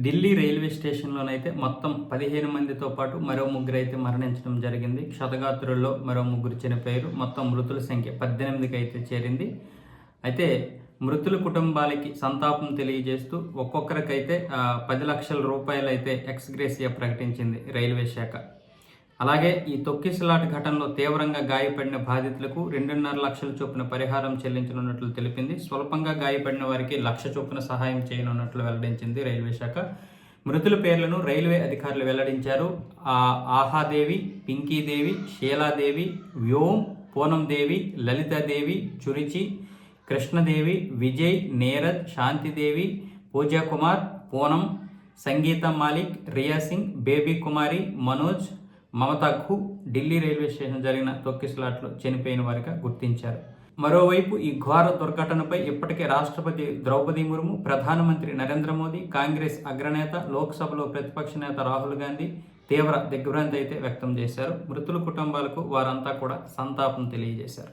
Delhi railway స్టేషన్లోనైతే మొత్తం 15 మందితో పాటు మరో ముగ్గురు అయితే మరణించడం జరిగింది. క్షతగాత్రుల్లో మరో ముగ్గురు చనిపోయారు. మొత్తం మృతుల సంఖ్య 18కి అయితే చేరింది. అయితే మృతుల కుటుంబాలకి సంతాపం తెలియజేస్తూ ఒక్కొక్కరికైతే 10 లక్షల రూపాయలు అయితే ఎక్స్గ్రేసియా ప్రకటించింది రైల్వే శాఖ. అలాగే ఈ తొక్కిసలాట ఘటనలో తీవ్రంగా గాయపడిన బాధితులకు 2.5 లక్షల చొప్పున పరిహారం చెల్లించనున్నట్లు తెలిపింది. స్వల్పంగా గాయపడిన వారికి 1 లక్ష చొప్పున సహాయం చేయనున్నట్లు వెల్లడించింది రైల్వే శాఖ. మృతుల పేర్లను రైల్వే అధికారులు వెల్లడించారు. ఆహాదేవి, పింకీదేవి, షీలాదేవి, వ్యోమ్, పూనందేవి, లలితాదేవి, చురిచి, కృష్ణదేవి, విజయ్, నీరజ్, శాంతిదేవి, పూజాకుమార్, పూనం, సంగీత మాలిక్, రియా సింగ్, బేబీ కుమారి, మనోజ్, మమతాకు ఢిల్లీ రైల్వే స్టేషన్ జరిగిన తొక్కిసలాట్లో చనిపోయిన వారిగా గుర్తించారు. మరోవైపు ఈ ఘోర దుర్ఘటనపై ఇప్పటికే రాష్ట్రపతి ద్రౌపది ముర్ము, ప్రధానమంత్రి నరేంద్ర మోదీ, కాంగ్రెస్ అగ్రనేత, లోక్సభలో ప్రతిపక్ష నేత రాహుల్ గాంధీ తీవ్ర దిగ్భ్రాంతి అయితే వ్యక్తం చేశారు. మృతుల కుటుంబాలకు వారంతా కూడా సంతాపం తెలియజేశారు.